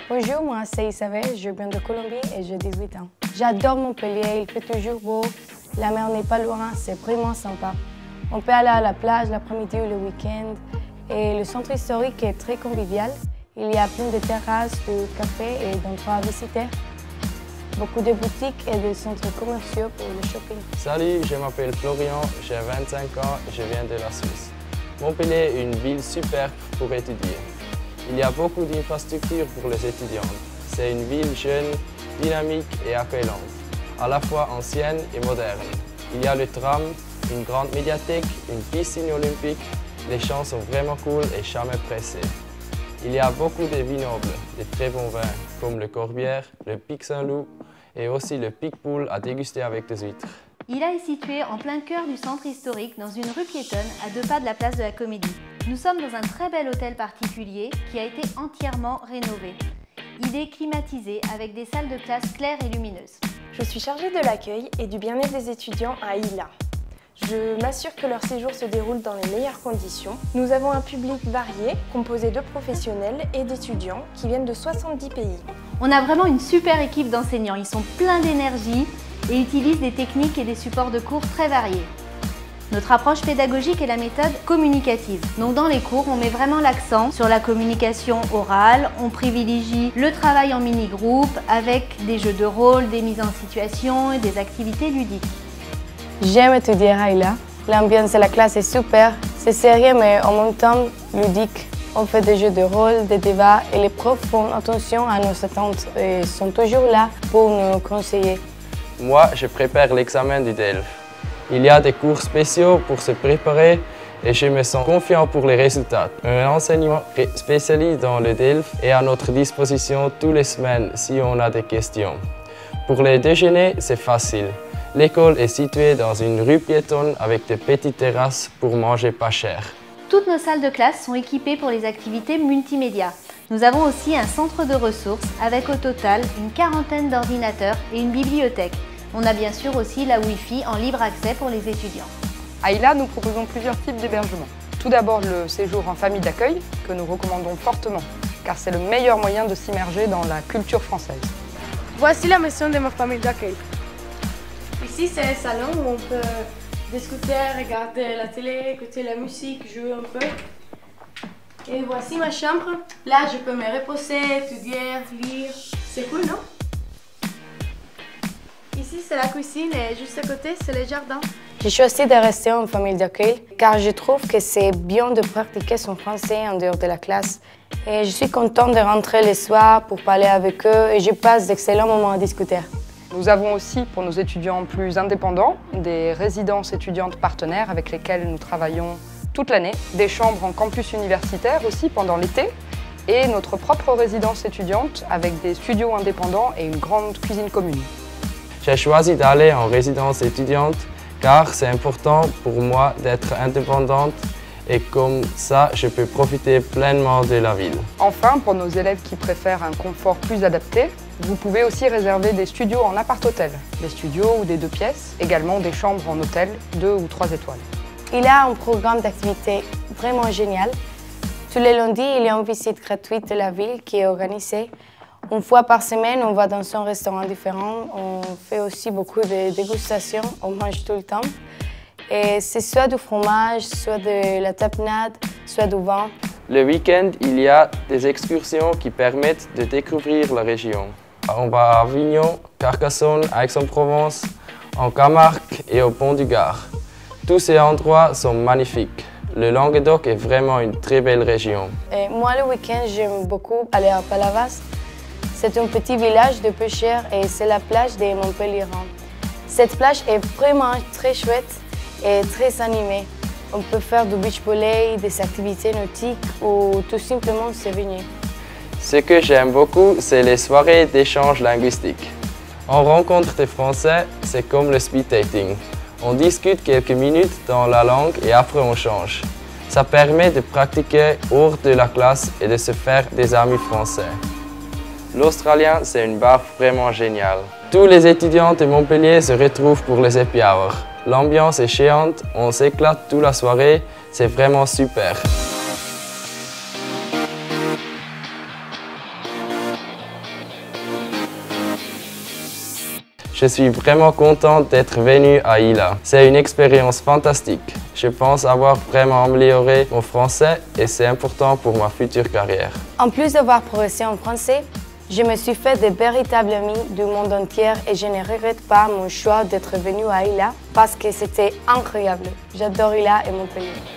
Bonjour, moi c'est Isabelle, je viens de Colombie et j'ai 18 ans. J'adore Montpellier, il fait toujours beau, la mer n'est pas loin, c'est vraiment sympa. On peut aller à la plage l'après-midi ou le week-end et le centre historique est très convivial. Il y a plein de terrasses, de cafés et d'endroits à visiter. Beaucoup de boutiques et de centres commerciaux pour le shopping. Salut, je m'appelle Florian, j'ai 25 ans et je viens de la Suisse. Montpellier est une ville superbe pour étudier. Il y a beaucoup d'infrastructures pour les étudiants. C'est une ville jeune, dynamique et accueillante, à la fois ancienne et moderne. Il y a le tram, une grande médiathèque, une piscine olympique. Les champs sont vraiment cool et jamais pressés. Il y a beaucoup de vins nobles, de très bons vins, comme le Corbière, le Pic Saint-Loup et aussi le Pic Poule à déguster avec des huîtres. Ila est situé en plein cœur du centre historique, dans une rue piétonne, à 2 pas de la place de la Comédie. Nous sommes dans un très bel hôtel particulier qui a été entièrement rénové. Il est climatisé avec des salles de classe claires et lumineuses. Je suis chargée de l'accueil et du bien-être des étudiants à Ila. Je m'assure que leur séjour se déroule dans les meilleures conditions. Nous avons un public varié, composé de professionnels et d'étudiants qui viennent de 70 pays. On a vraiment une super équipe d'enseignants, ils sont pleins d'énergie et utilisent des techniques et des supports de cours très variés. Notre approche pédagogique est la méthode communicative. Donc dans les cours, on met vraiment l'accent sur la communication orale, on privilégie le travail en mini-groupe avec des jeux de rôle, des mises en situation et des activités ludiques. J'aime étudier à Ila. L'ambiance de la classe est super. C'est sérieux mais en même temps ludique. On fait des jeux de rôle, des débats et les profs font attention à nos attentes et sont toujours là pour nous conseiller. Moi, je prépare l'examen du DELF. Il y a des cours spéciaux pour se préparer et je me sens confiant pour les résultats. Un enseignant spécialisé dans le DELF est à notre disposition toutes les semaines si on a des questions. Pour les déjeuners, c'est facile. L'école est située dans une rue piétonne avec de petites terrasses pour manger pas cher. Toutes nos salles de classe sont équipées pour les activités multimédia. Nous avons aussi un centre de ressources avec au total une quarantaine d'ordinateurs et une bibliothèque. On a bien sûr aussi la Wi-Fi en libre accès pour les étudiants. À Ila, nous proposons plusieurs types d'hébergement. Tout d'abord le séjour en famille d'accueil, que nous recommandons fortement, car c'est le meilleur moyen de s'immerger dans la culture française. Voici la maison de ma famille d'accueil. Ici, c'est le salon où on peut discuter, regarder la télé, écouter la musique, jouer un peu. Et voici ma chambre. Là, je peux me reposer, étudier, lire. C'est cool, non? Ici, c'est la cuisine et juste à côté, c'est le jardin. J'ai choisi de rester en famille d'accueil car je trouve que c'est bien de pratiquer son français en dehors de la classe. Et je suis contente de rentrer le soir pour parler avec eux et je passe d'excellents moments à discuter. Nous avons aussi, pour nos étudiants plus indépendants, des résidences étudiantes partenaires avec lesquelles nous travaillons toute l'année, des chambres en campus universitaire aussi pendant l'été, et notre propre résidence étudiante avec des studios indépendants et une grande cuisine commune. J'ai choisi d'aller en résidence étudiante car c'est important pour moi d'être indépendante et comme ça, je peux profiter pleinement de la ville. Enfin, pour nos élèves qui préfèrent un confort plus adapté, vous pouvez aussi réserver des studios en appart-hôtel, des studios ou des 2 pièces, également des chambres en hôtel 2 ou 3 étoiles. Il a un programme d'activité vraiment génial. Tous les lundis, il y a une visite gratuite de la ville qui est organisée. Une fois par semaine, on va dans un restaurant différent. On fait aussi beaucoup de dégustations, on mange tout le temps. Et c'est soit du fromage, soit de la tapenade, soit du vin. Le week-end, il y a des excursions qui permettent de découvrir la région. On va à Avignon, Carcassonne, Aix-en-Provence, en Camargue et au Pont du Gard. Tous ces endroits sont magnifiques. Le Languedoc est vraiment une très belle région. Et moi, le week-end, j'aime beaucoup aller à Palavas. C'est un petit village de pêcheurs et c'est la plage de Montpellier. Cette plage est vraiment très chouette et très animée. On peut faire du beach volley, des activités nautiques ou tout simplement se baigner. Ce que j'aime beaucoup, c'est les soirées d'échange linguistique. On rencontre des Français, c'est comme le speed dating. On discute quelques minutes dans la langue et après on change. Ça permet de pratiquer hors de la classe et de se faire des amis français. L'Australien, c'est une bar vraiment géniale. Tous les étudiants de Montpellier se retrouvent pour les happy hours. L'ambiance est chiante, on s'éclate toute la soirée, c'est vraiment super. Je suis vraiment contente d'être venue à ILA. C'est une expérience fantastique. Je pense avoir vraiment amélioré mon français et c'est important pour ma future carrière. En plus d'avoir progressé en français, je me suis fait de véritables amis du monde entier et je ne regrette pas mon choix d'être venue à ILA parce que c'était incroyable. J'adore ILA et Montpellier.